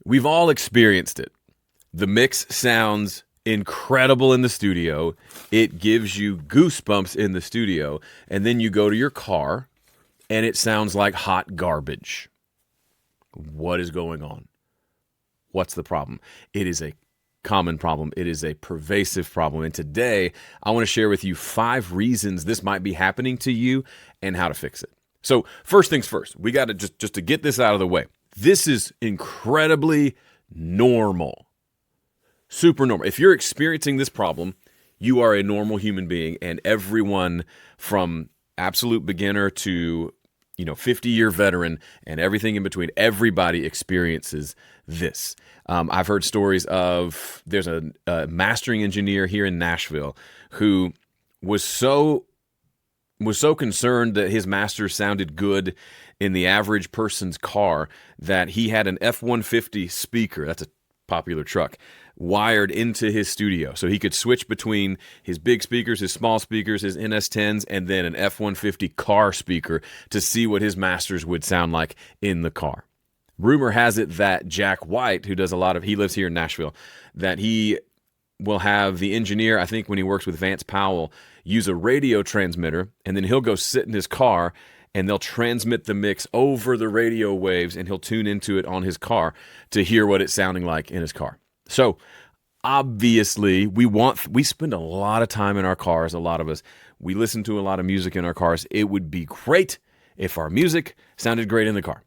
We've all experienced it. The mix sounds incredible in the studio. It gives you goosebumps in the studio. And then you go to your car and it sounds like hot garbage. What is going on? What's the problem? It is a common problem. It is a pervasive problem. And today, I want to share with you 5 reasons this might be happening to you and how to fix it. So first things first, we got to just to get this out of the way. This is incredibly normal. Super normal. If you're experiencing this problem, you are a normal human being, and everyone from absolute beginner to 50-year veteran and everything in between, everybody experiences this. I've heard stories of there's a mastering engineer here in Nashville who was so concerned that his master sounded good in the average person's car that he had an F-150 speaker, that's a popular truck, wired into his studio. So he could switch between his big speakers, his small speakers, his NS10s, and then an F-150 car speaker to see what his masters would sound like in the car. Rumor has it that Jack White, who does he lives here in Nashville, that he will have the engineer, I think when he works with Vance Powell, use a radio transmitter, and then he'll go sit in his car and they'll transmit the mix over the radio waves and he'll tune into it on his car to hear what it's sounding like in his car. So obviously we spend a lot of time in our cars, a lot of us. We listen to a lot of music in our cars. It would be great if our music sounded great in the car.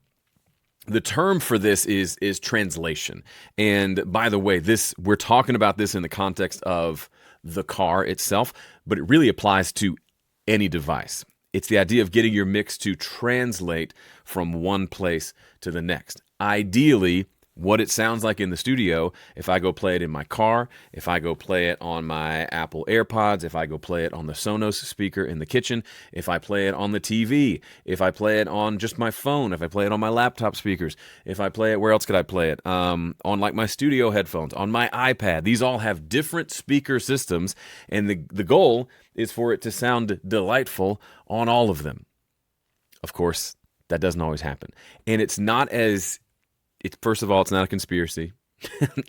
The term for this is translation. And by the way, we're talking about this in the context of the car itself, but it really applies to any device. It's the idea of getting your mix to translate from one place to the next. Ideally, what it sounds like in the studio, if I go play it in my car, if I go play it on my Apple AirPods, if I go play it on the Sonos speaker in the kitchen, if I play it on the TV, if I play it on just my phone, if I play it on my laptop speakers, if I play it, where else could I play it? On like my studio headphones, on my iPad. These all have different speaker systems, and the goal is for it to sound delightful on all of them. Of course, that doesn't always happen. And first of all, it's not a conspiracy.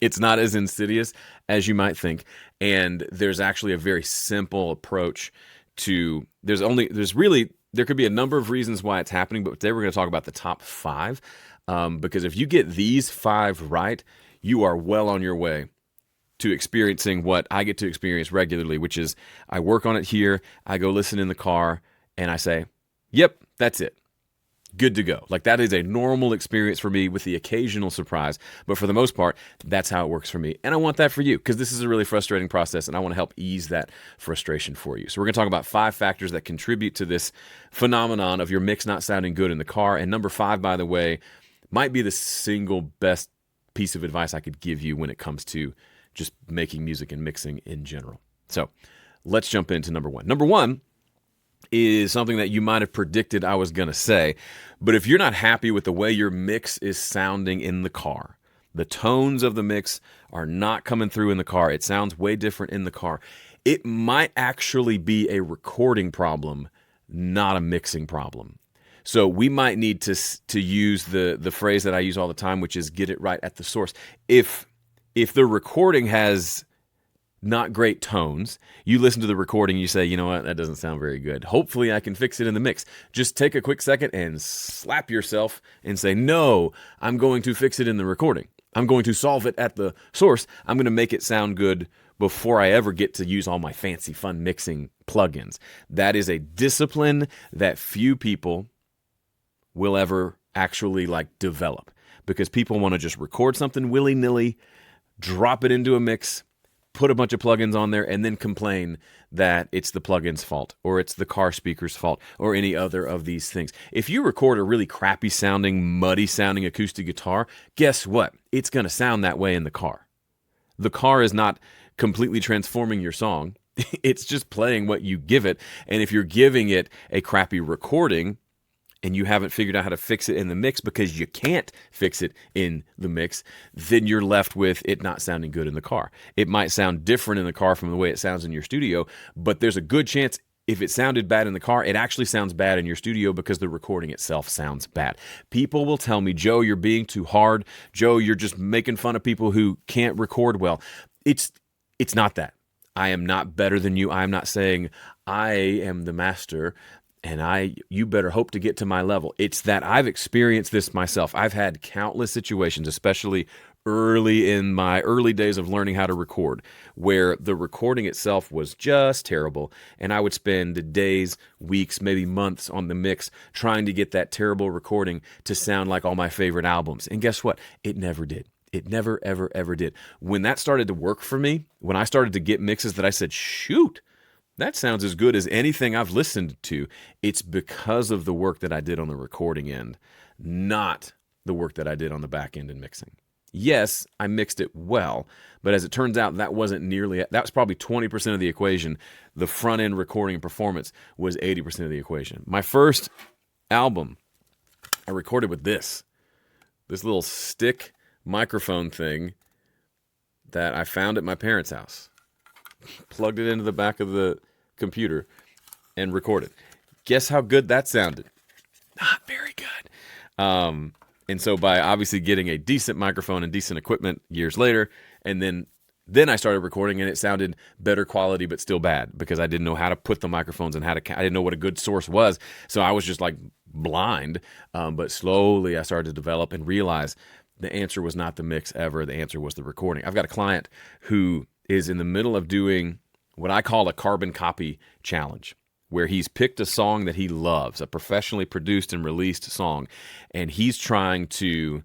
It's not as insidious as you might think. And there's actually a very simple approach to, there could be a number of reasons why it's happening, but today we're going to talk about the top 5. Because if you get these 5 right, you are well on your way to experiencing what I get to experience regularly, which is I work on it here, I go listen in the car, and I say, yep, that's it. Good to go. Like, that is a normal experience for me with the occasional surprise. But for the most part, that's how it works for me. And I want that for you because this is a really frustrating process and I want to help ease that frustration for you. So we're going to talk about 5 factors that contribute to this phenomenon of your mix not sounding good in the car. And number 5, by the way, might be the single best piece of advice I could give you when it comes to just making music and mixing in general. So let's jump into number 1. Number 1 is something that you might have predicted I was going to say. But if you're not happy with the way your mix is sounding in the car, the tones of the mix are not coming through in the car, it sounds way different in the car, it might actually be a recording problem, not a mixing problem. So we might need to use the phrase that I use all the time, which is get it right at the source. If the recording has not great tones, you listen to the recording, you say, you know what, that doesn't sound very good. Hopefully I can fix it in the mix. Just take a quick second and slap yourself and say, no, I'm going to fix it in the recording. I'm going to solve it at the source. I'm going to make it sound good before I ever get to use all my fancy fun mixing plugins. That is a discipline that few people will ever actually develop, because people want to just record something willy-nilly, drop it into a mix, put a bunch of plugins on there, and then complain that it's the plugin's fault or it's the car speaker's fault or any other of these things. If you record a really crappy sounding, muddy sounding acoustic guitar, guess what? It's going to sound that way in the car. The car is not completely transforming your song. It's just playing what you give it. And if you're giving it a crappy recording and you haven't figured out how to fix it in the mix because you can't fix it in the mix, then you're left with it not sounding good in the car. It might sound different in the car from the way it sounds in your studio, but there's a good chance if it sounded bad in the car, it actually sounds bad in your studio because the recording itself sounds bad. People will tell me, Joe, you're being too hard. Joe, you're just making fun of people who can't record well. It's not that. I am not better than you. I'm not saying I am the master and you better hope to get to my level. It's that I've experienced this myself. I've had countless situations, especially early in my early days of learning how to record, where the recording itself was just terrible, and I would spend days, weeks, maybe months on the mix trying to get that terrible recording to sound like all my favorite albums. And guess what? It never did. It never, ever, ever did. When that started to work for me, when I started to get mixes that I said, shoot, that sounds as good as anything I've listened to, it's because of the work that I did on the recording end, not the work that I did on the back end and mixing. Yes, I mixed it well, but as it turns out, that was probably 20% of the equation. The front end recording and performance was 80% of the equation. My first album, I recorded with this little stick microphone thing that I found at my parents' house. Plugged it into the back of the computer and recorded. Guess how good that sounded? Not very good. And so by obviously getting a decent microphone and decent equipment years later, and then I started recording and it sounded better quality but still bad because I didn't know how to put the microphones and I didn't know what a good source was. So I was just like blind. But slowly I started to develop and realize the answer was not the mix ever. The answer was the recording. I've got a client who is in the middle of doing what I call a carbon copy challenge, where he's picked a song that he loves, a professionally produced and released song, and he's trying to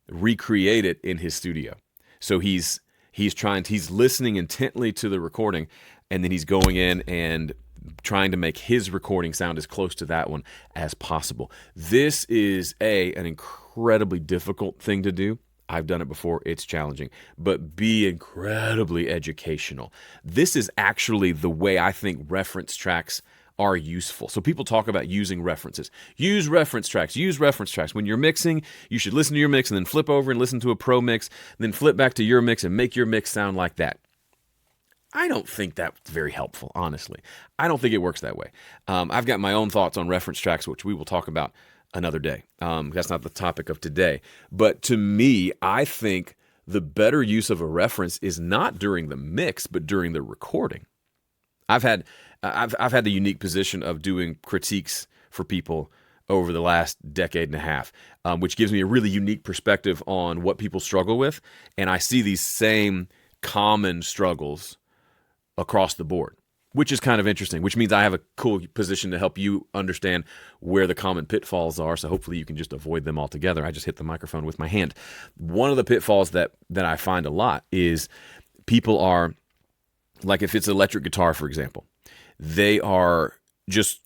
recreate it in his studio. So he's listening intently to the recording, and then he's going in and trying to make his recording sound as close to that one as possible. This is an incredibly difficult thing to do. I've done it before. It's challenging, but be incredibly educational. This is actually the way I think reference tracks are useful. So people talk about using references. Use reference tracks. Use reference tracks. When you're mixing, you should listen to your mix and then flip over and listen to a pro mix, then flip back to your mix and make your mix sound like that. I don't think that's very helpful, honestly. I don't think it works that way. I've got my own thoughts on reference tracks, which we will talk about another day. That's not the topic of today. But to me, I think the better use of a reference is not during the mix, but during the recording. I've had the unique position of doing critiques for people over the last decade and a half, which gives me a really unique perspective on what people struggle with. And I see these same common struggles across the board, which is kind of interesting, which means I have a cool position to help you understand where the common pitfalls are. So hopefully you can just avoid them altogether. I just hit the microphone with my hand. One of the pitfalls that I find a lot is people are, like if it's electric guitar, for example, they are just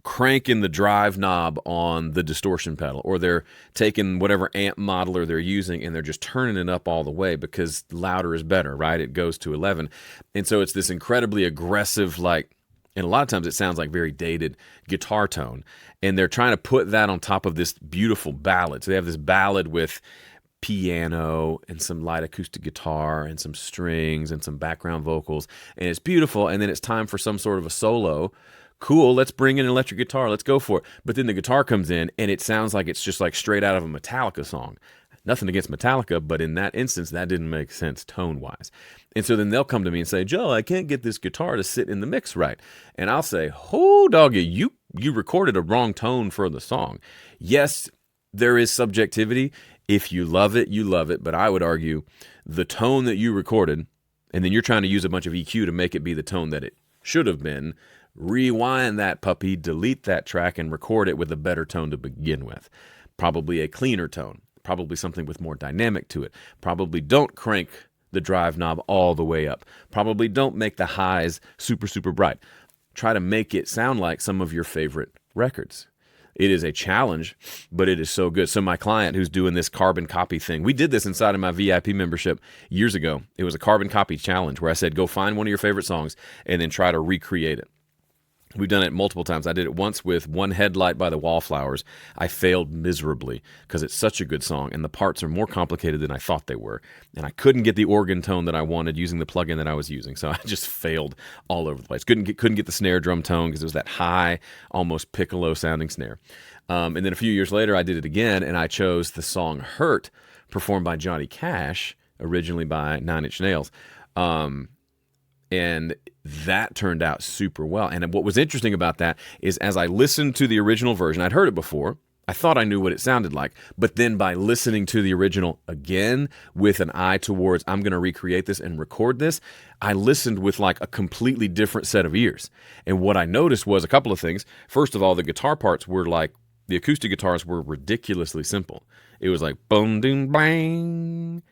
cranking the drive knob on the distortion pedal, or they're taking whatever amp modeler they're using and they're just turning it up all the way because louder is better, right? It goes to 11. And so it's this incredibly aggressive, and a lot of times it sounds like very dated guitar tone. And they're trying to put that on top of this beautiful ballad. So they have this ballad with piano and some light acoustic guitar and some strings and some background vocals. And it's beautiful. And then it's time for some sort of a solo. Cool, let's bring in an electric guitar. Let's go for it. But then the guitar comes in, and it sounds like it's just like straight out of a Metallica song. Nothing against Metallica, but in that instance, that didn't make sense tone-wise. And so then they'll come to me and say, Joe, I can't get this guitar to sit in the mix right. And I'll say, oh, doggy, you recorded a wrong tone for the song. Yes, there is subjectivity. If you love it, you love it. But I would argue the tone that you recorded, and then you're trying to use a bunch of EQ to make it be the tone that it should have been, rewind that puppy, delete that track, and record it with a better tone to begin with. Probably a cleaner tone. Probably something with more dynamic to it. Probably don't crank the drive knob all the way up. Probably don't make the highs super, super bright. Try to make it sound like some of your favorite records. It is a challenge, but it is so good. So my client who's doing this carbon copy thing, we did this inside of my VIP membership years ago. It was a carbon copy challenge where I said, go find one of your favorite songs and then try to recreate it. We've done it multiple times. I did it once with One Headlight by the Wallflowers. I failed miserably because it's such a good song, and the parts are more complicated than I thought they were. And I couldn't get the organ tone that I wanted using the plugin that I was using, so I just failed all over the place. Couldn't get the snare drum tone because it was that high, almost piccolo-sounding snare. And then a few years later, I did it again, and I chose the song Hurt, performed by Johnny Cash, originally by Nine Inch Nails. And that turned out super well. And what was interesting about that is as I listened to the original version, I'd heard it before. I thought I knew what it sounded like. But then by listening to the original again with an eye towards, I'm going to recreate this and record this, I listened with like a completely different set of ears. And what I noticed was a couple of things. First of all, the guitar parts were like, the acoustic guitars were ridiculously simple. It was like, boom, doom, bang.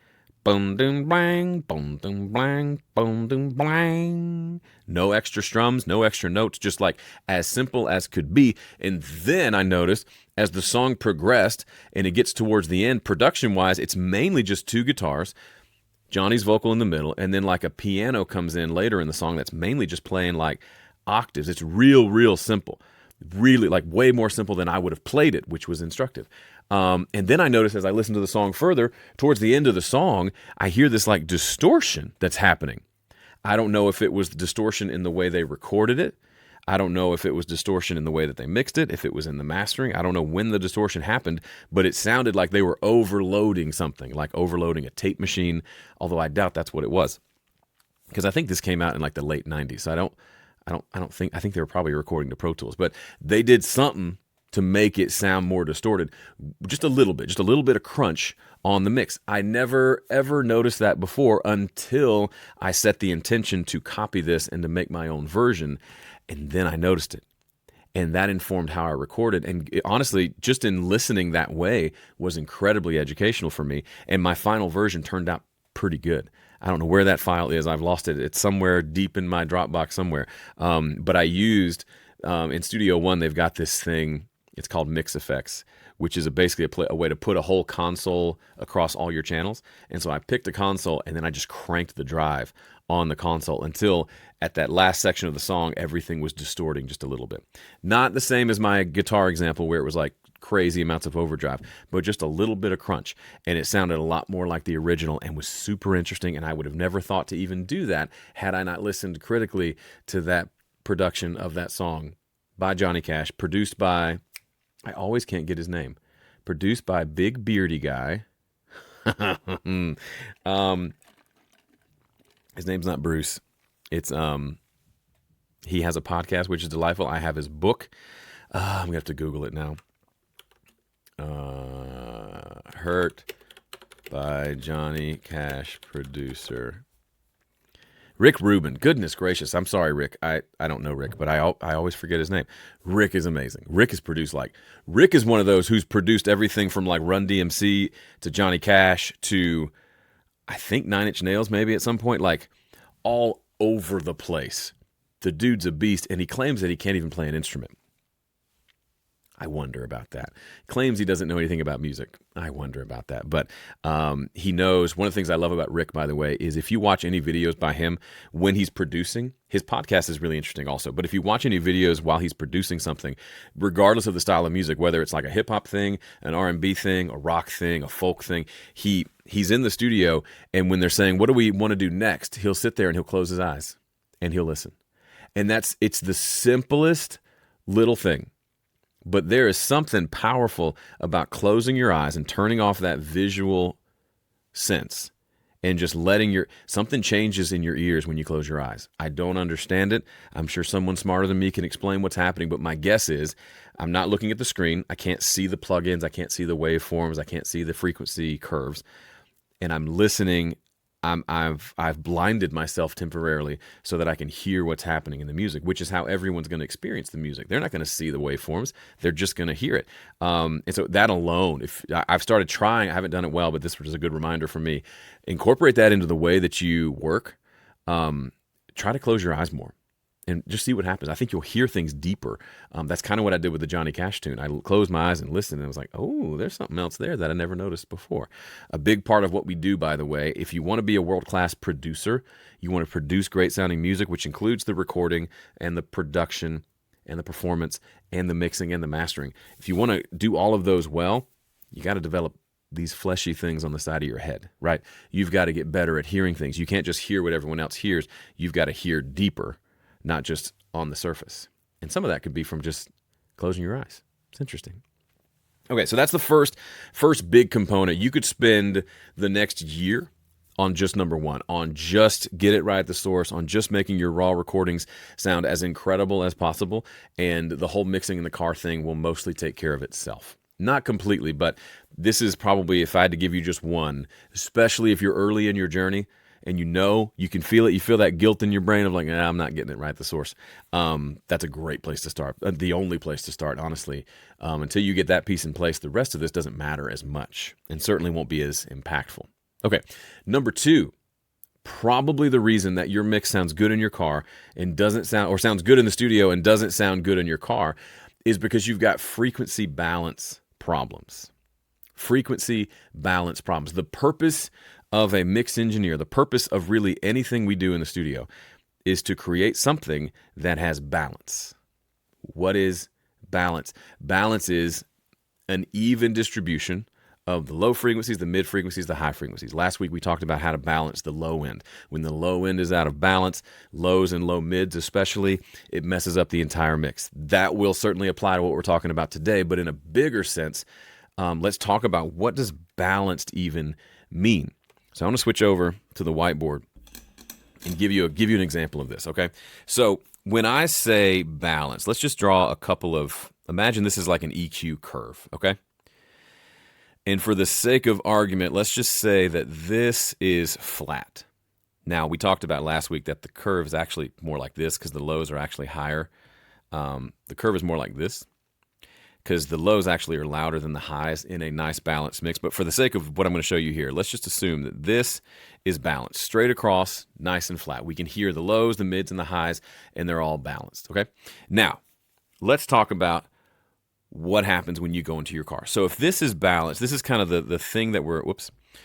Boom, doom, bang, boom, doom, bang, boom, doom, bang. No extra strums, no extra notes, just like as simple as could be. And then I noticed as the song progressed and it gets towards the end, production-wise, it's mainly just two guitars, Johnny's vocal in the middle, and then like a piano comes in later in the song that's mainly just playing like octaves. It's real simple. Really, like way more simple than I would have played it, which was instructive. And then I noticed as I listened to the song further, towards the end of the song, I hear this like distortion that's happening. I don't know if it was distortion in the way they recorded it. I don't know if it was distortion in the way that they mixed it, if it was in the mastering. I don't know when the distortion happened, but it sounded like they were overloading something, like overloading a tape machine, although I doubt that's what it was. Because I think this came out in like the late 90s, so I think they were probably recording to Pro Tools, but they did something to make it sound more distorted, just a little bit of crunch on the mix. I never ever noticed that before until I set the intention to copy this and to make my own version, and then I noticed it. And that informed how I recorded. And honestly, just in listening that way was incredibly educational for me, and my final version turned out pretty good. I don't know where that file is. I've lost it. It's somewhere deep in my Dropbox somewhere. But I used, in Studio One, they've got this thing, it's called Mix Effects, which is basically a way to put a whole console across all your channels. And so I picked a console, and then I just cranked the drive on the console until at that last section of the song, everything was distorting just a little bit. Not the same as my guitar example where it was like crazy amounts of overdrive, but just a little bit of crunch. And it sounded a lot more like the original and was super interesting. And I would have never thought to even do that had I not listened critically to that production of that song by Johnny Cash, produced by, I always can't get his name, produced by Big Beardy Guy. His name's not Bruce. It's he has a podcast which is delightful. I have his book. I'm gonna have to Google it now. Hurt by Johnny Cash, producer Rick Rubin. Goodness gracious, I'm sorry, Rick. I don't know Rick, but I always forget his name. Rick is amazing. Rick is produced Rick is one of those who's produced everything from like Run DMC to Johnny Cash to I think Nine Inch Nails maybe at some point, like all over the place. The dude's a beast, and he claims that he can't even play an instrument. I wonder about that. Claims he doesn't know anything about music. I wonder about that. But he knows. One of the things I love about Rick, by the way, is if you watch any videos by him when he's producing, his podcast is really interesting also. But if you watch any videos while he's producing something, regardless of the style of music, whether it's like a hip-hop thing, an R&B thing, a rock thing, a folk thing, he's in the studio, and when they're saying, what do we want to do next? He'll sit there and he'll close his eyes, and he'll listen. And it's the simplest little thing. But there is something powerful about closing your eyes and turning off that visual sense and just letting something changes in your ears when you close your eyes. I don't understand it. I'm sure someone smarter than me can explain what's happening, but my guess is I'm not looking at the screen. I can't see the plugins. I can't see the waveforms. I can't see the frequency curves. And I'm listening. I've blinded myself temporarily so that I can hear what's happening in the music, which is how everyone's going to experience the music. They're not going to see the waveforms; they're just going to hear it. And so that alone, if I've started trying, I haven't done it well, but this was a good reminder for me. Incorporate that into the way that you work. Try to close your eyes more and just see what happens. I think you'll hear things deeper. That's kind of what I did with the Johnny Cash tune. I closed my eyes and listened, and I was like, oh, there's something else there that I never noticed before. A big part of what we do, by the way, if you want to be a world-class producer, you want to produce great-sounding music, which includes the recording and the production and the performance and the mixing and the mastering. If you want to do all of those well, you got to develop these fleshy things on the side of your head, right? You've got to get better at hearing things. You can't just hear what everyone else hears. You've got to hear deeper, not just on the surface. And some of that could be from just closing your eyes. It's interesting. Okay, so that's the first big component. You could spend the next year on just number one, on just get it right at the source, on just making your raw recordings sound as incredible as possible, and the whole mixing in the car thing will mostly take care of itself. Not completely, but this is probably, if I had to give you just one, especially if you're early in your journey and you can feel it, you feel that guilt in your brain of like, I'm not getting it right at the source. That's a great place to start. The only place to start, honestly. Until you get that piece in place, the rest of this doesn't matter as much and certainly won't be as impactful. Okay, number two, probably the reason that your mix sounds good in your car and sounds good in the studio and doesn't sound good in your car is because you've got frequency balance problems. Frequency balance problems. The purpose of a mix engineer, the purpose of really anything we do in the studio is to create something that has balance. What is balance? Balance is an even distribution of the low frequencies, the mid frequencies, the high frequencies. Last week we talked about how to balance the low end. When the low end is out of balance, lows and low mids especially, it messes up the entire mix. That will certainly apply to what we're talking about today, but in a bigger sense, let's talk about what does balanced even mean. So I want to switch over to the whiteboard and give you an example of this, okay? So when I say balance, let's just draw a couple of, imagine this is like an EQ curve, okay? And for the sake of argument, let's just say that this is flat. Now, we talked about last week that the curve is actually more like this because the lows are actually higher. The curve is more like this because the lows actually are louder than the highs in a nice balanced mix. But for the sake of what I'm going to show you here, let's just assume that this is balanced, straight across, nice and flat. We can hear the lows, the mids, and the highs, and they're all balanced, okay? Now, let's talk about what happens when you go into your car. So if this is balanced, this is kind of the thing that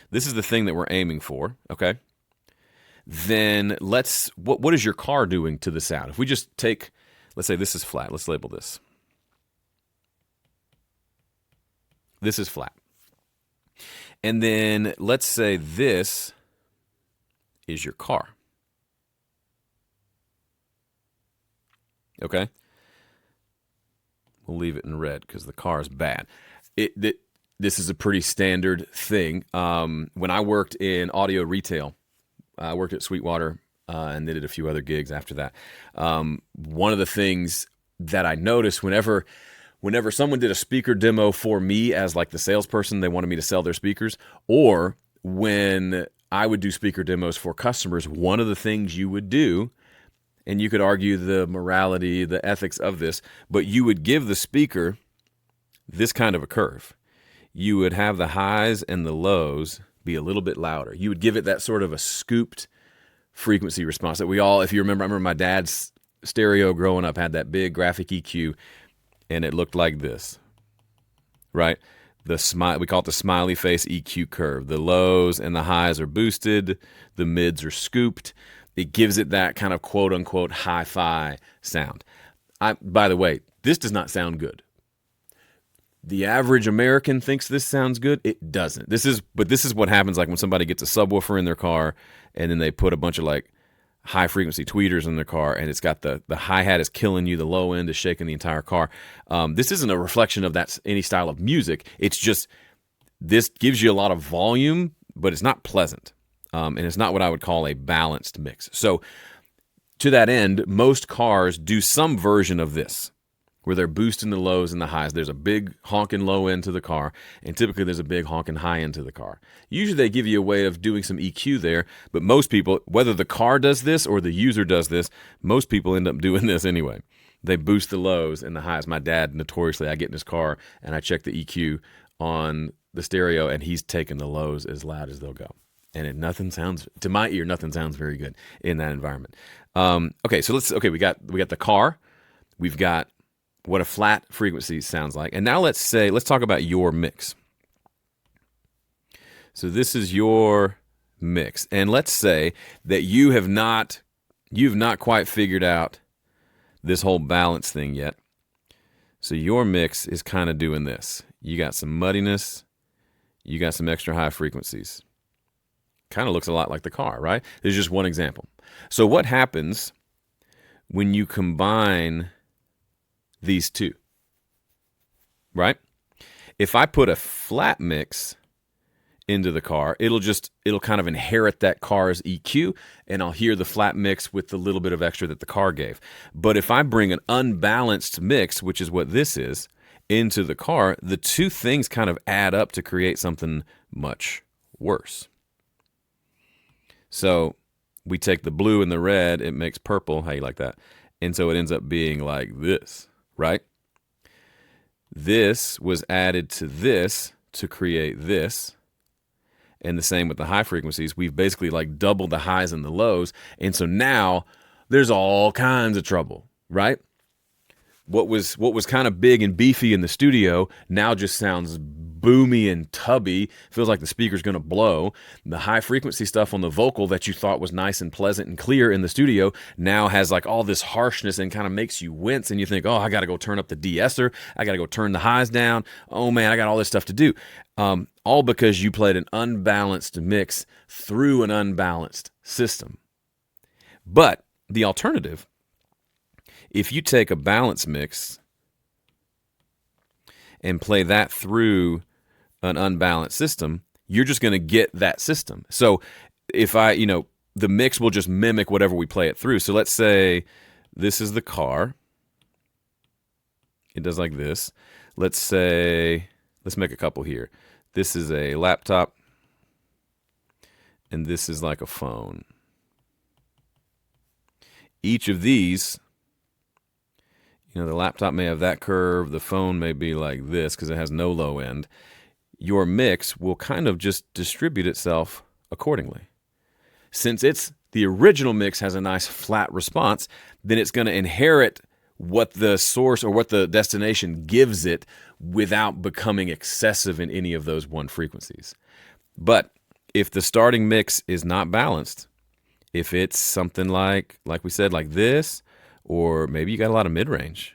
this is the thing that we're aiming for, okay? Then what is your car doing to the sound? If we just take, let's say this is flat. Let's label this. This is flat. And then let's say this is your car. Okay? We'll leave it in red because the car is bad. This is a pretty standard thing. When I worked in audio retail, I worked at Sweetwater and did a few other gigs after that. One of the things that I noticed whenever someone did a speaker demo for me as like the salesperson, they wanted me to sell their speakers, or when I would do speaker demos for customers, one of the things you would do, and you could argue the morality, the ethics of this, but you would give the speaker this kind of a curve. You would have the highs and the lows be a little bit louder. You would give it that sort of a scooped frequency response that we all, if you remember, I remember my dad's stereo growing up had that big graphic EQ, and it looked like this, right? We call it the smiley face EQ curve. The lows and the highs are boosted. The mids are scooped. It gives it that kind of quote-unquote hi-fi sound. By the way, this does not sound good. The average American thinks this sounds good. It doesn't. This is what happens like when somebody gets a subwoofer in their car and then they put a bunch of like high-frequency tweeters in their car, and it's got the hi-hat is killing you, the low end is shaking the entire car. This isn't a reflection of any style of music. It's just this gives you a lot of volume, but it's not pleasant. And it's not what I would call a balanced mix. So to that end, most cars do some version of this, where they're boosting the lows and the highs. There's a big honking low end to the car, and typically there's a big honking high end to the car. Usually they give you a way of doing some EQ there, but most people, whether the car does this or the user does this, most people end up doing this anyway. They boost the lows and the highs. My dad, notoriously, I get in his car and I check the EQ on the stereo, and he's taking the lows as loud as they'll go. And nothing sounds, to my ear, nothing sounds very good in that environment. We got the car. We've got what a flat frequency sounds like. And now let's talk about your mix. So this is your mix. And let's say that you've not quite figured out this whole balance thing yet. So your mix is kind of doing this. You got some muddiness. You got some extra high frequencies. Kind of looks a lot like the car, right? This is just one example. So what happens when you combine these two, right? If I put a flat mix into the car, it'll kind of inherit that car's EQ, and I'll hear the flat mix with the little bit of extra that the car gave. But if I bring an unbalanced mix, which is what this is, into the car, the two things kind of add up to create something much worse. So we take the blue and the red, it makes purple. How you like that? And so it ends up being like this, right? This was added to this to create this. And the same with the high frequencies. We've basically like doubled the highs and the lows. And so now there's all kinds of trouble, right? What was kind of big and beefy in the studio now just sounds boomy and tubby. Feels like the speaker's going to blow. The high frequency stuff on the vocal that you thought was nice and pleasant and clear in the studio now has like all this harshness and kind of makes you wince. And you think, oh, I got to go turn up the de-esser. I got to go turn the highs down. Oh man, I got all this stuff to do. All because you played an unbalanced mix through an unbalanced system. But the alternative, if you take a balance mix and play that through an unbalanced system, you're just going to get that system. So if the mix will just mimic whatever we play it through. So let's say this is the car. It does like this. Let's make a couple here. This is a laptop, and this is like a phone. Each of these, the laptop may have that curve. The phone may be like this because it has no low end. Your mix will kind of just distribute itself accordingly. Since the original mix has a nice flat response, then it's going to inherit what the source or what the destination gives it without becoming excessive in any of those one frequencies. But if the starting mix is not balanced, if it's something like we said, like this, or maybe you got a lot of mid-range,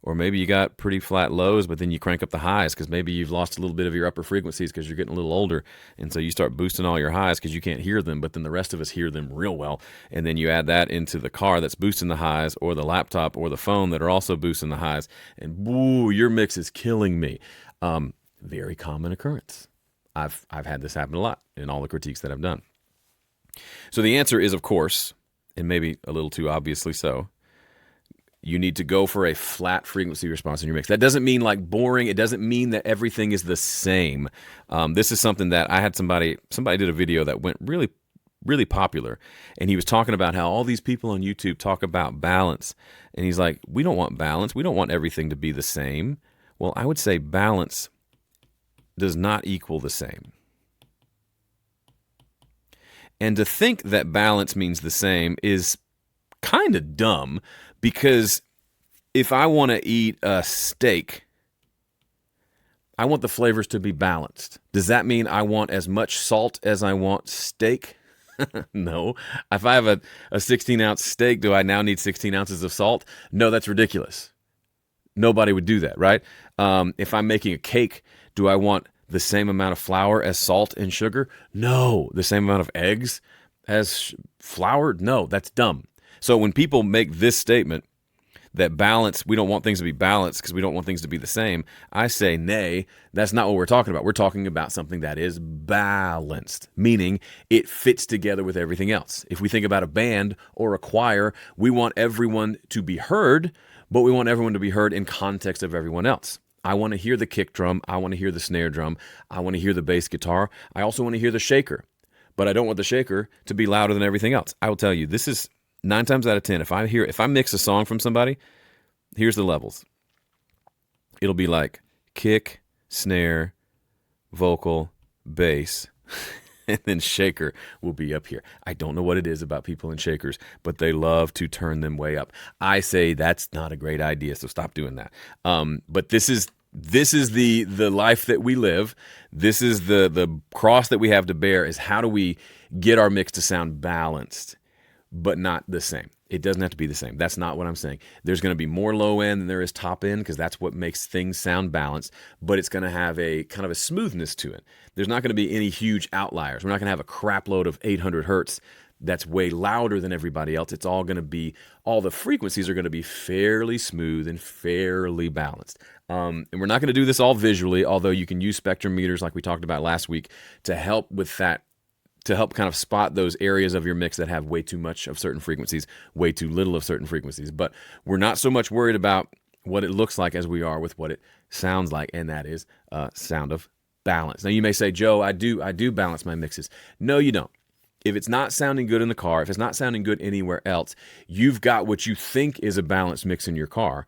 or maybe you got pretty flat lows, but then you crank up the highs because maybe you've lost a little bit of your upper frequencies because you're getting a little older. And so you start boosting all your highs because you can't hear them, but then the rest of us hear them real well. And then you add that into the car that's boosting the highs, or the laptop or the phone that are also boosting the highs. And woo, your mix is killing me. Very common occurrence. I've had this happen a lot in all the critiques that I've done. So the answer is, of course, and maybe a little too obviously so, you need to go for a flat frequency response in your mix. That doesn't mean like boring. It doesn't mean that everything is the same. This is something that I had somebody did a video that went really, really popular. And he was talking about how all these people on YouTube talk about balance. And he's like, we don't want balance. We don't want everything to be the same. Well, I would say balance does not equal the same. And to think that balance means the same is kind of dumb, because if I want to eat a steak, I want the flavors to be balanced. Does that mean I want as much salt as I want steak? No. If I have a 16-ounce steak, do I now need 16 ounces of salt? No, that's ridiculous. Nobody would do that, right? If I'm making a cake, do I want the same amount of flour as salt and sugar? No. The same amount of eggs as flour? No, that's dumb. So when people make this statement that balance, we don't want things to be balanced because we don't want things to be the same, I say, nay, that's not what we're talking about. We're talking about something that is balanced, meaning it fits together with everything else. If we think about a band or a choir, we want everyone to be heard, but we want everyone to be heard in context of everyone else. I want to hear the kick drum. I want to hear the snare drum. I want to hear the bass guitar. I also want to hear the shaker, but I don't want the shaker to be louder than everything else. I will tell you, this is 9 times out of 10, if I mix a song from somebody, here's the levels. It'll be like kick, snare, vocal, bass, and then shaker will be up here. I don't know what it is about people in shakers, but they love to turn them way up. I say that's not a great idea, so stop doing that. But this is the life that we live. This is the cross that we have to bear, is how do we get our mix to sound balanced? but not the same. It doesn't have to be the same. That's not what I'm saying. There's going to be more low end than there is top end because that's what makes things sound balanced, but it's going to have a kind of a smoothness to it. There's not going to be any huge outliers. We're not going to have a crap load of 800 hertz that's way louder than everybody else. It's all going to be, all the frequencies are going to be fairly smooth and fairly balanced. And we're not going to do this all visually, although you can use spectrum meters like we talked about last week to help with that, to help kind of spot those areas of your mix that have way too much of certain frequencies, way too little of certain frequencies. But we're not so much worried about what it looks like as we are with what it sounds like, and that is sound of balance. Now you may say, Joe, I do balance my mixes. No, you don't. If it's not sounding good in the car, if it's not sounding good anywhere else, you've got what you think is a balanced mix in your car,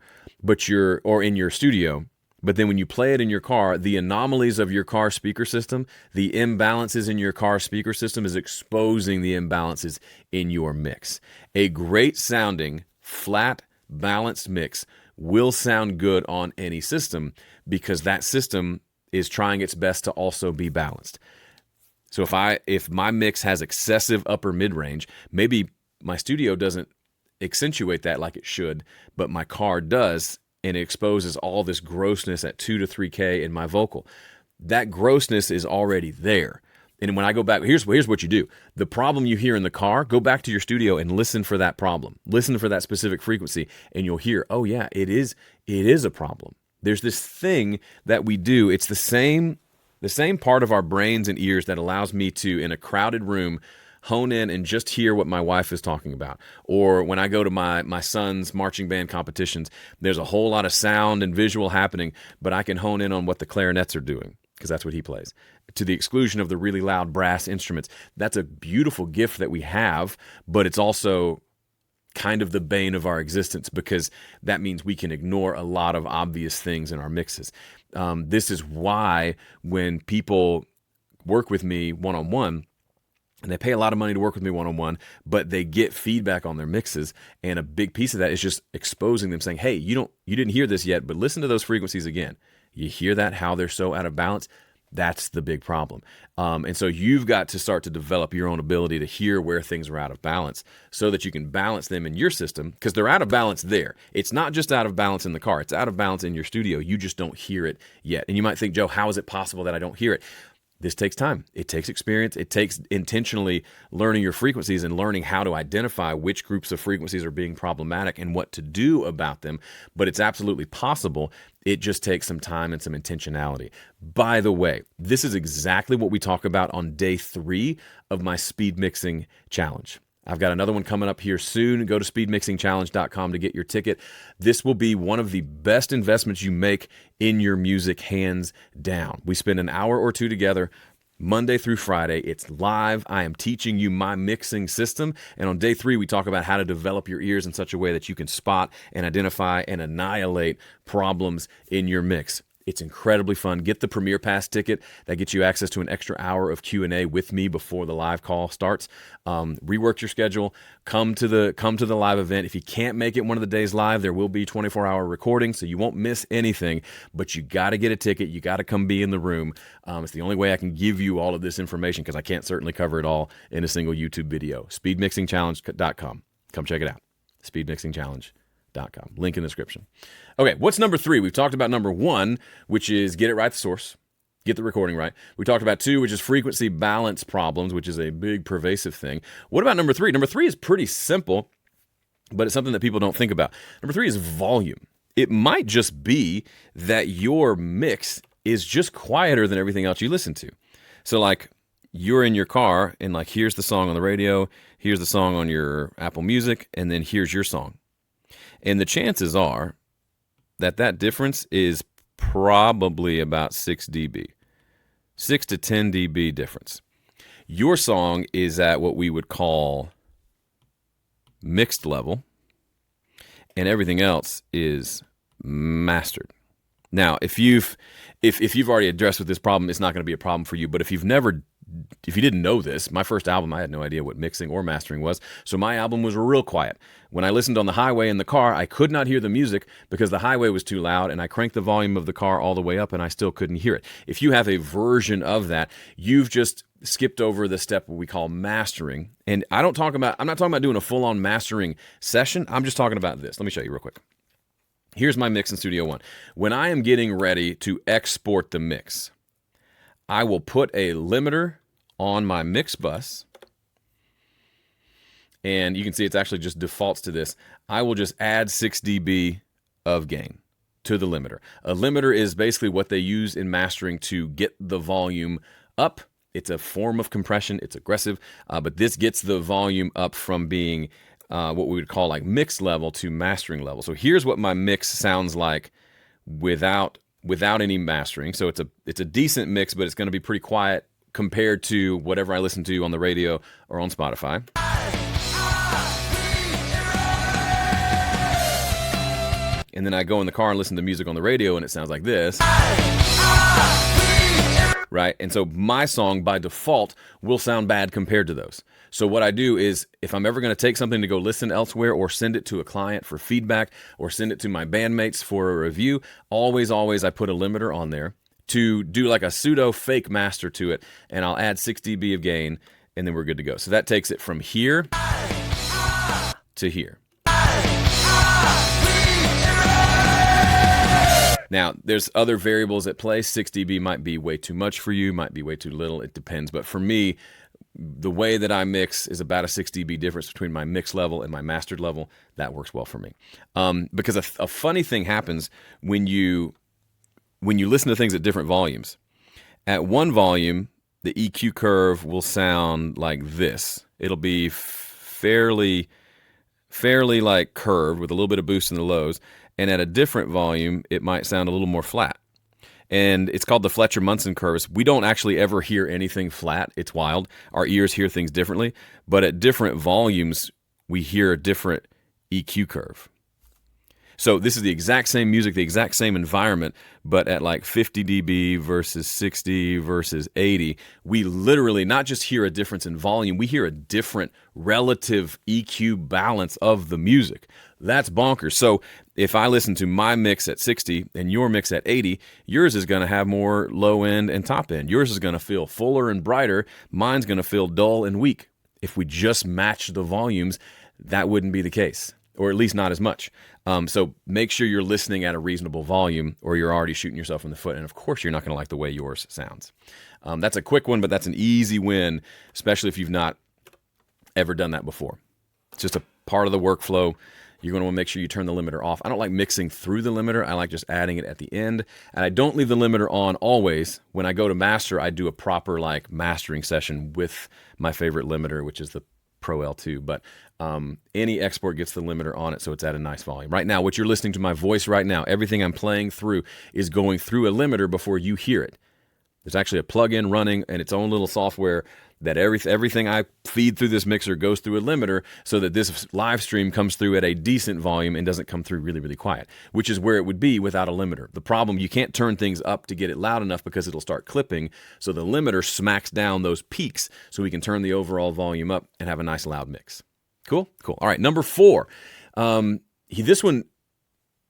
or in your studio. But then when you play it in your car, the anomalies of your car speaker system, the imbalances in your car speaker system is exposing the imbalances in your mix. A great sounding, flat, balanced mix will sound good on any system because that system is trying its best to also be balanced. So if my mix has excessive upper mid-range, maybe my studio doesn't accentuate that like it should, but my car does, and it exposes all this grossness at 2 to 3K in my vocal. That grossness is already there. And when I go back, here's what you do. The problem you hear in the car, go back to your studio and listen for that problem. Listen for that specific frequency, and you'll hear, oh yeah, it is a problem. There's this thing that we do. It's the same part of our brains and ears that allows me to, in a crowded room, hone in and just hear what my wife is talking about. Or when I go to my son's marching band competitions, there's a whole lot of sound and visual happening, but I can hone in on what the clarinets are doing because that's what he plays, to the exclusion of the really loud brass instruments. That's a beautiful gift that we have, but it's also kind of the bane of our existence because that means we can ignore a lot of obvious things in our mixes. This is why when people work with me one-on-one, and they pay a lot of money to work with me one-on-one, but they get feedback on their mixes, and a big piece of that is just exposing them, saying, hey, you didn't hear this yet, but listen to those frequencies again. You hear that, how they're so out of balance? That's the big problem. And so you've got to start to develop your own ability to hear where things are out of balance so that you can balance them in your system, because they're out of balance there. It's not just out of balance in the car. It's out of balance in your studio. You just don't hear it yet. And you might think, Joe, how is it possible that I don't hear it? This takes time. It takes experience. It takes intentionally learning your frequencies and learning how to identify which groups of frequencies are being problematic and what to do about them. But it's absolutely possible. It just takes some time and some intentionality. By the way, this is exactly what we talk about on day 3 of my speed mixing challenge. I've got another one coming up here soon. Go to speedmixingchallenge.com to get your ticket. This will be one of the best investments you make in your music, hands down. We spend an hour or two together Monday through Friday. It's live. I am teaching you my mixing system. And on day 3, we talk about how to develop your ears in such a way that you can spot and identify and annihilate problems in your mix. It's incredibly fun. Get the Premier Pass ticket. That gets you access to an extra hour of Q&A with me before the live call starts. Rework your schedule. Come to the live event. If you can't make it one of the days live, there will be 24-hour recording, so you won't miss anything. But you got to get a ticket. You got to come be in the room. It's the only way I can give you all of this information because I can't certainly cover it all in a single YouTube video. Speedmixingchallenge.com. Come check it out. Speedmixingchallenge.com. Link in the description. Okay, what's number 3? We've talked about number 1, which is get it right, the source. Get the recording right. We talked about 2, which is frequency balance problems, which is a big pervasive thing. What about number 3? Number 3 is pretty simple, but it's something that people don't think about. Number 3 is volume. It might just be that your mix is just quieter than everything else you listen to. So like you're in your car and like here's the song on the radio, here's the song on your Apple Music, and then here's your song. And the chances are that difference is probably about 6 dB, 6 to 10 dB difference. Your song is at what we would call mixed level, and everything else is mastered. Now, if you've already addressed with this problem, it's not going to be a problem for you. But if you didn't know this, my first album, I had no idea what mixing or mastering was. So my album was real quiet. When I listened on the highway in the car, I could not hear the music because the highway was too loud, and I cranked the volume of the car all the way up and I still couldn't hear it. If you have a version of that, you've just skipped over the step what we call mastering. And I'm not talking about doing a full-on mastering session. I'm just talking about this. Let me show you real quick. Here's my mix in Studio One. When I am getting ready to export the mix, I will put a limiter on my mix bus. And you can see it's actually just defaults to this. I will just add 6 dB of gain to the limiter. A limiter is basically what they use in mastering to get the volume up. It's a form of compression. It's aggressive, but this gets the volume up from being what we would call like mix level to mastering level. So here's what my mix sounds like without any mastering. So it's a decent mix, but it's going to be pretty quiet compared to whatever I listen to on the radio or on Spotify. And then I go in the car and listen to music on the radio, and it sounds like this. Right? And so my song, by default, will sound bad compared to those. So what I do is, if I'm ever going to take something to go listen elsewhere or send it to a client for feedback or send it to my bandmates for a review, always I put a limiter on there to do like a pseudo fake master to it, and I'll add 6 dB of gain, and then we're good to go. So that takes it from here to here. Now, there's other variables at play. 6 dB might be way too much for you, might be way too little. It depends. But for me, the way that I mix is about a 6 dB difference between my mix level and my mastered level. That works well for me. Because a funny thing happens when you listen to things at different volumes. At one volume, the EQ curve will sound like this. It'll be fairly like curved with a little bit of boost in the lows. And at a different volume, it might sound a little more flat. And it's called the Fletcher-Munson curves. We don't actually ever hear anything flat. It's wild. Our ears hear things differently. But at different volumes, we hear a different EQ curve. So this is the exact same music, the exact same environment, but at like 50 dB versus 60 versus 80, we literally not just hear a difference in volume, we hear a different relative EQ balance of the music. That's bonkers. So if I listen to my mix at 60 and your mix at 80, yours is going to have more low end and top end. Yours is going to feel fuller and brighter. Mine's going to feel dull and weak. If we just match the volumes, that wouldn't be the case, or at least not as much. So make sure you're listening at a reasonable volume, or you're already shooting yourself in the foot. And of course, you're not going to like the way yours sounds. That's a quick one, but that's an easy win, especially if you've not ever done that before. It's just a part of the workflow. You're going to want to make sure you turn the limiter off. I don't like mixing through the limiter. I like just adding it at the end. And I don't leave the limiter on always. When I go to master, I do a proper like mastering session with my favorite limiter, which is the Pro L2. But any export gets the limiter on it, so it's at a nice volume. Right now, what you're listening to my voice right now, everything I'm playing through is going through a limiter before you hear it. There's actually a plug-in running and its own little software that everything I feed through this mixer goes through a limiter so that this live stream comes through at a decent volume and doesn't come through really, really quiet, which is where it would be without a limiter. The problem, you can't turn things up to get it loud enough because it'll start clipping, so the limiter smacks down those peaks so we can turn the overall volume up and have a nice loud mix. Cool? Cool. All right, number 4. This one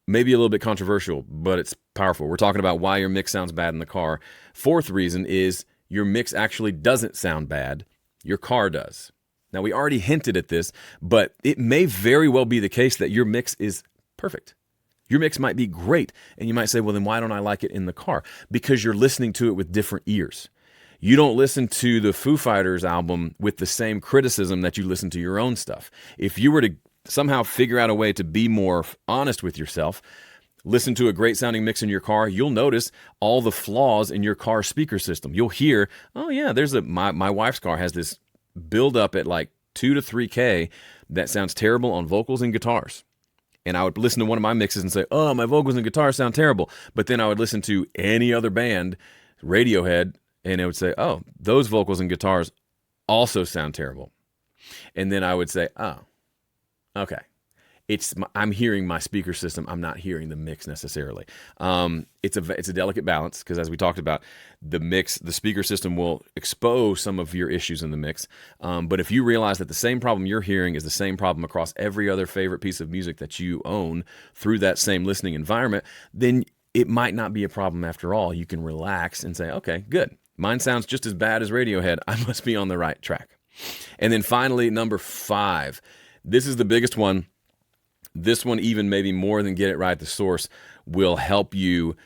may be a little bit controversial, but it's powerful. We're talking about why your mix sounds bad in the car. 4th reason is your mix actually doesn't sound bad. Your car does. Now, we already hinted at this, but it may very well be the case that your mix is perfect. Your mix might be great, and you might say, well, then why don't I like it in the car? Because you're listening to it with different ears. You don't listen to the Foo Fighters album with the same criticism that you listen to your own stuff. If you were to somehow figure out a way to be more honest with yourself, listen to a great sounding mix in your car, you'll notice all the flaws in your car speaker system. You'll hear, oh yeah, my wife's car has this build up at like 2 to 3K that sounds terrible on vocals and guitars. And I would listen to one of my mixes and say, oh, my vocals and guitars sound terrible. But then I would listen to any other band, Radiohead, and it would say, oh, those vocals and guitars also sound terrible. And then I would say, oh, okay. I'm hearing my speaker system. I'm not hearing the mix necessarily. It's a delicate balance because, as we talked about, the speaker system will expose some of your issues in the mix. But if you realize that the same problem you're hearing is the same problem across every other favorite piece of music that you own through that same listening environment, then it might not be a problem after all. You can relax and say, okay, good. Mine sounds just as bad as Radiohead. I must be on the right track. And then finally, number 5. This is the biggest one. This one, even maybe more than get it right at the source, will help you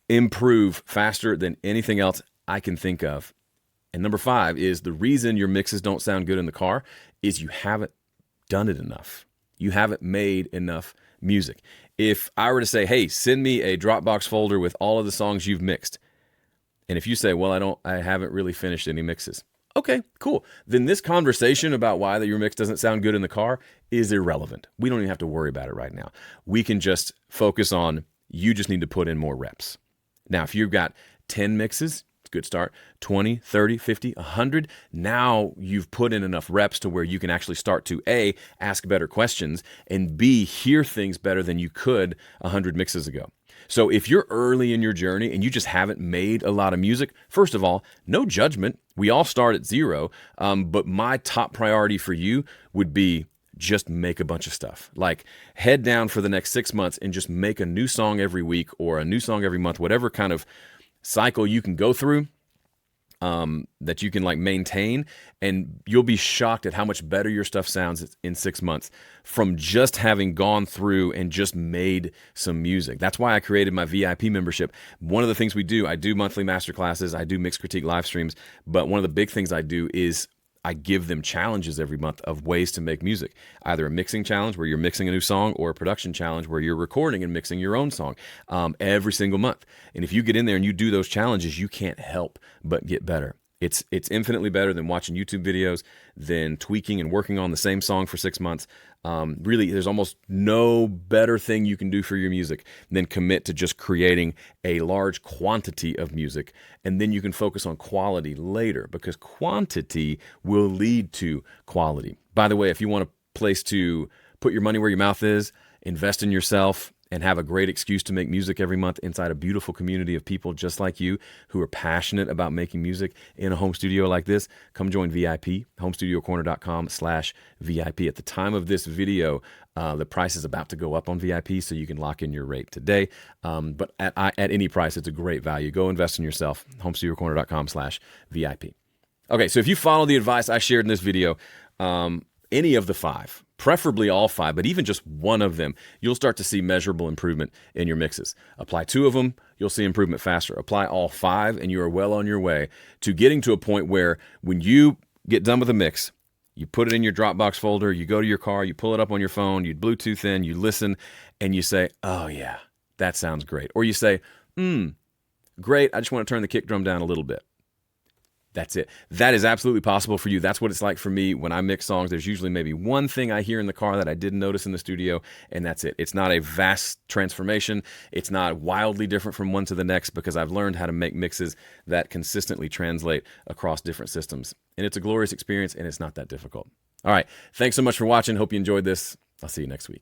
improve faster than anything else I can think of. And number 5 is the reason your mixes don't sound good in the car is you haven't done it enough. You haven't made enough music. If I were to say, hey, send me a Dropbox folder with all of the songs you've mixed, and if you say, well, I haven't really finished any mixes. Okay, cool. Then this conversation about why your mix doesn't sound good in the car is irrelevant. We don't even have to worry about it right now. We can just focus on, you just need to put in more reps. Now, if you've got 10 mixes, it's a good start. 20, 30, 50, 100. Now you've put in enough reps to where you can actually start to A, ask better questions, and B, hear things better than you could 100 mixes ago. So if you're early in your journey and you just haven't made a lot of music, first of all, no judgment. We all start at 0. But my top priority for you would be just make a bunch of stuff. Like head down for the next 6 months and just make a new song every week or a new song every month, whatever kind of cycle you can go through. That you can like maintain, and you'll be shocked at how much better your stuff sounds in 6 months from just having gone through and just made some music. That's why I created my VIP membership. One of the things we do, I do monthly masterclasses, I do mix critique live streams, but one of the big things I do is I give them challenges every month of ways to make music. Either a mixing challenge where you're mixing a new song, or a production challenge where you're recording and mixing your own song every single month. And if you get in there and you do those challenges, you can't help but get better. It's infinitely better than watching YouTube videos, than tweaking and working on the same song for 6 months. Really, there's almost no better thing you can do for your music than commit to just creating a large quantity of music. And then you can focus on quality later, because quantity will lead to quality. By the way, if you want a place to put your money where your mouth is, invest in yourself, and have a great excuse to make music every month inside a beautiful community of people just like you who are passionate about making music in a home studio like this, come join VIP, homestudiocorner.com/VIP. At the time of this video, the price is about to go up on VIP, so you can lock in your rate today. But at any price, it's a great value. Go invest in yourself, homestudiocorner.com/VIP. Okay, so if you follow the advice I shared in this video, any of the 5, preferably all 5, but even just one of them, you'll start to see measurable improvement in your mixes. Apply 2 of them, you'll see improvement faster. Apply all 5, and you are well on your way to getting to a point where when you get done with a mix, you put it in your Dropbox folder, you go to your car, you pull it up on your phone, you Bluetooth in, you listen, and you say, oh yeah, that sounds great. Or you say, great, I just want to turn the kick drum down a little bit. That's it. That is absolutely possible for you. That's what it's like for me when I mix songs. There's usually maybe one thing I hear in the car that I didn't notice in the studio, and that's it. It's not a vast transformation. It's not wildly different from one to the next, because I've learned how to make mixes that consistently translate across different systems. And it's a glorious experience, and it's not that difficult. All right. Thanks so much for watching. Hope you enjoyed this. I'll see you next week.